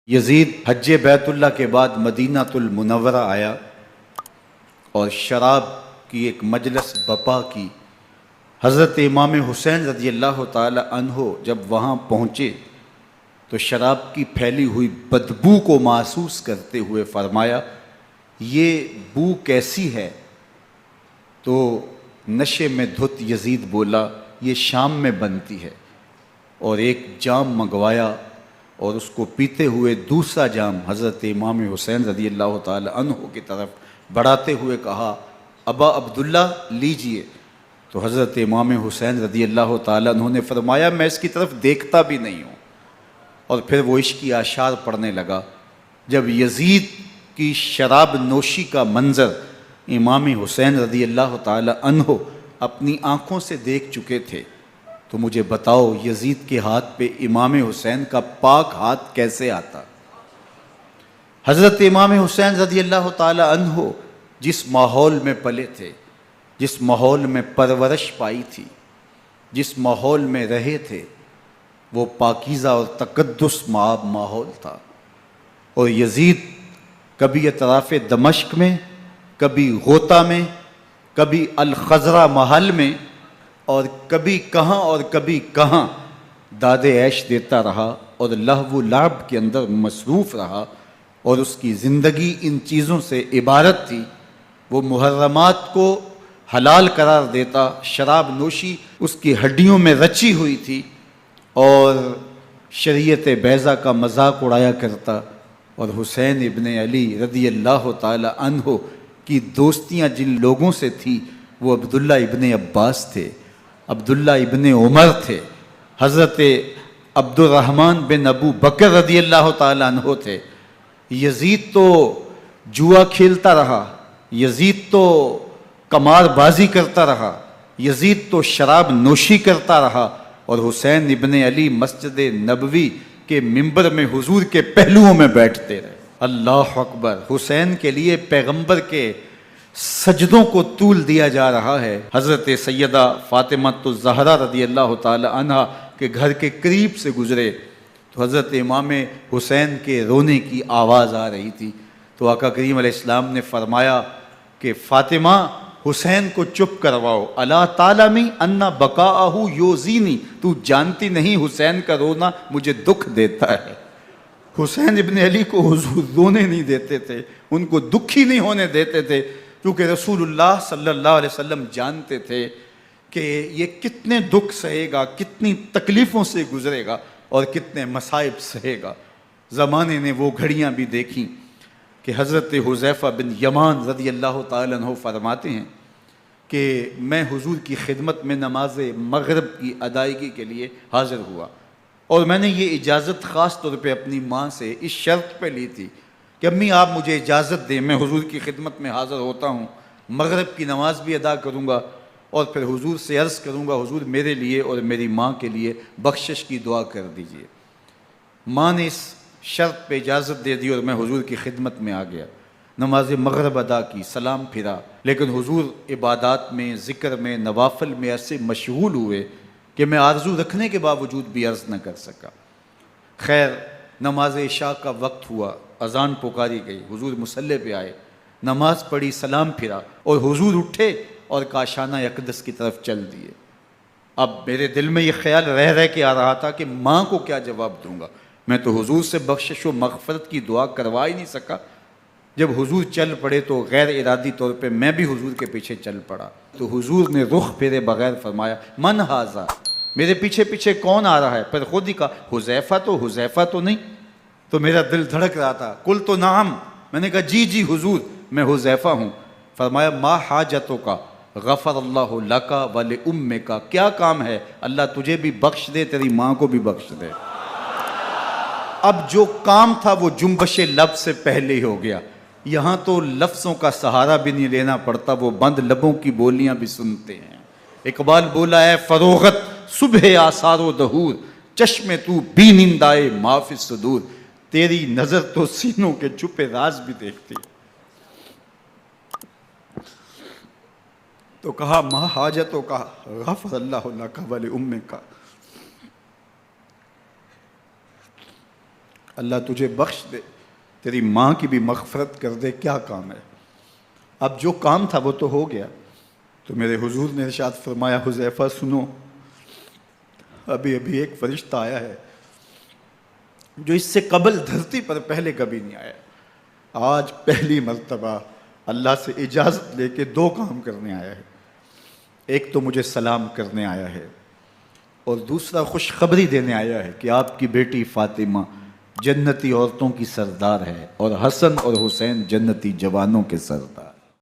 یزید حج بیت اللہ کے بعد مدینہ المنورہ آیا اور شراب کی ایک مجلس بپا کی۔ حضرت امام حسین رضی اللہ تعالی عنہ جب وہاں پہنچے تو شراب کی پھیلی ہوئی بدبو کو محسوس کرتے ہوئے فرمایا، یہ بو کیسی ہے؟ تو نشے میں دھت یزید بولا، یہ شام میں بنتی ہے، اور ایک جام منگوایا اور اس کو پیتے ہوئے دوسرا جام حضرت امام حسین رضی اللہ تعالی عنہ کی طرف بڑھاتے ہوئے کہا، ابا عبداللہ لیجئے۔ تو حضرت امام حسین رضی اللہ تعالی عنہ نے فرمایا، میں اس کی طرف دیکھتا بھی نہیں ہوں، اور پھر وہ عشقی اشعار پڑھنے لگا۔ جب یزید کی شراب نوشی کا منظر امام حسین رضی اللہ تعالی عنہ اپنی آنکھوں سے دیکھ چکے تھے تو مجھے بتاؤ یزید کے ہاتھ پہ امام حسین کا پاک ہاتھ کیسے آتا؟ حضرت امام حسین رضی اللہ تعالی عنہ جس ماحول میں پلے تھے، جس ماحول میں پرورش پائی تھی، جس ماحول میں رہے تھے، وہ پاکیزہ اور تقدس مآب ماحول تھا۔ اور یزید کبھی اطراف دمشق میں، کبھی غوطہ میں، کبھی الخضرہ محل میں، اور کبھی کہاں داد عیش دیتا رہا اور لہو و لعب کے اندر مصروف رہا، اور اس کی زندگی ان چیزوں سے عبارت تھی۔ وہ محرمات کو حلال قرار دیتا، شراب نوشی اس کی ہڈیوں میں رچی ہوئی تھی، اور شریعت بیضا کا مذاق اڑایا کرتا۔ اور حسین ابن علی رضی اللہ تعالی عنہ کی دوستیاں جن لوگوں سے تھی وہ عبداللہ ابن عباس تھے، عبداللہ ابن عمر تھے، حضرت عبد الرحمن بن ابو بکر رضی اللہ تعالی عنہ تھے۔ یزید تو جوا کھیلتا رہا، یزید تو قمار بازی کرتا رہا، یزید تو شراب نوشی کرتا رہا، اور حسین ابن علی مسجد نبوی کے منبر میں حضور کے پہلوؤں میں بیٹھتے رہے۔ اللہ اکبر! حسین کے لیے پیغمبر کے سجدوں کو طول دیا جا رہا ہے۔ حضرت سیدہ فاطمہ الزہرا رضی اللہ تعالی عنہ کے گھر کے قریب سے گزرے تو حضرت امام حسین کے رونے کی آواز آ رہی تھی، تو آقا کریم علیہ السلام نے فرمایا کہ فاطمہ حسین کو چپ کرواؤ، الا تعلمی ان بقاءہ یوزینی، تو جانتی نہیں حسین کا رونا مجھے دکھ دیتا ہے۔ حسین ابن علی کو حضور رونے نہیں دیتے تھے، ان کو دکھی نہیں ہونے دیتے تھے، کیونکہ رسول اللہ صلی اللہ علیہ وسلم جانتے تھے کہ یہ کتنے دکھ سہے گا، کتنی تکلیفوں سے گزرے گا، اور کتنے مصائب سہے گا۔ زمانے نے وہ گھڑیاں بھی دیکھیں کہ حضرت حذیفہ بن یمان رضی اللہ تعالیٰ عنہ فرماتے ہیں کہ میں حضور کی خدمت میں نماز مغرب کی ادائیگی کے لیے حاضر ہوا، اور میں نے یہ اجازت خاص طور پہ اپنی ماں سے اس شرط پہ لی تھی کہ امی آپ مجھے اجازت دیں، میں حضور کی خدمت میں حاضر ہوتا ہوں، مغرب کی نماز بھی ادا کروں گا، اور پھر حضور سے عرض کروں گا حضور میرے لیے اور میری ماں کے لیے بخشش کی دعا کر دیجئے۔ ماں نے اس شرط پہ اجازت دے دی اور میں حضور کی خدمت میں آ گیا، نماز مغرب ادا کی، سلام پھرا، لیکن حضور عبادات میں، ذکر میں، نوافل میں ایسے مشغول ہوئے کہ میں آرزو رکھنے کے باوجود بھی عرض نہ کر سکا۔ خیر، نماز عشاء کا وقت ہوا، اذان پکاری گئی، حضور مصلی پہ آئے، نماز پڑھی، سلام پھرا، اور حضور اٹھے اور کاشانہ اقدس کی طرف چل دیے۔ اب میرے دل میں یہ خیال رہ کے آ رہا تھا کہ ماں کو کیا جواب دوں گا، میں تو حضور سے بخشش و مغفرت کی دعا کروا ہی نہیں سکا۔ جب حضور چل پڑے تو غیر ارادی طور پہ میں بھی حضور کے پیچھے چل پڑا، تو حضور نے رخ پھیرے بغیر فرمایا، من ھذا، میرے پیچھے پیچھے کون آ رہا ہے؟ پھر خود ہی کہا، حذیفہ تو نہیں؟ تو میرا دل دھڑک رہا تھا، قلت نعم، میں نے کہا جی جی حضور میں حذیفہ ہوں۔ فرمایا، ما حاجتوں کا غفر اللہ لک ولامک، کیا کام ہے؟ اللہ تجھے بھی بخش دے، تیری ماں کو بھی بخش دے۔ اب جو کام تھا وہ جنبش لب سے پہلے ہی ہو گیا، یہاں تو لفظوں کا سہارا بھی نہیں لینا پڑتا، وہ بند لبوں کی بولیاں بھی سنتے ہیں۔ اقبال بولا ہے، فروغت صبح آثار و دہور، چشم تو بینندائے ما فی الصدور، تیری نظر تو سینوں کے چھپے راز بھی دیکھتی۔ تو کہا، ما حاجتوں کا غفر اللہ لک ولامک، اللہ تجھے بخش دے، تیری ماں کی بھی مغفرت کر دے، کیا کام ہے؟ اب جو کام تھا وہ تو ہو گیا۔ تو میرے حضور نے ارشاد فرمایا حذیفہ سنو، ابھی ایک فرشتہ آیا ہے جو اس سے قبل دھرتی پر پہلے کبھی نہیں آیا، آج پہلی مرتبہ اللہ سے اجازت لے کے 2 کام کرنے آیا ہے۔ ایک تو مجھے سلام کرنے آیا ہے، اور دوسرا خوشخبری دینے آیا ہے کہ آپ کی بیٹی فاطمہ جنتی عورتوں کی سردار ہے، اور حسن اور حسین جنتی جوانوں کے سردار۔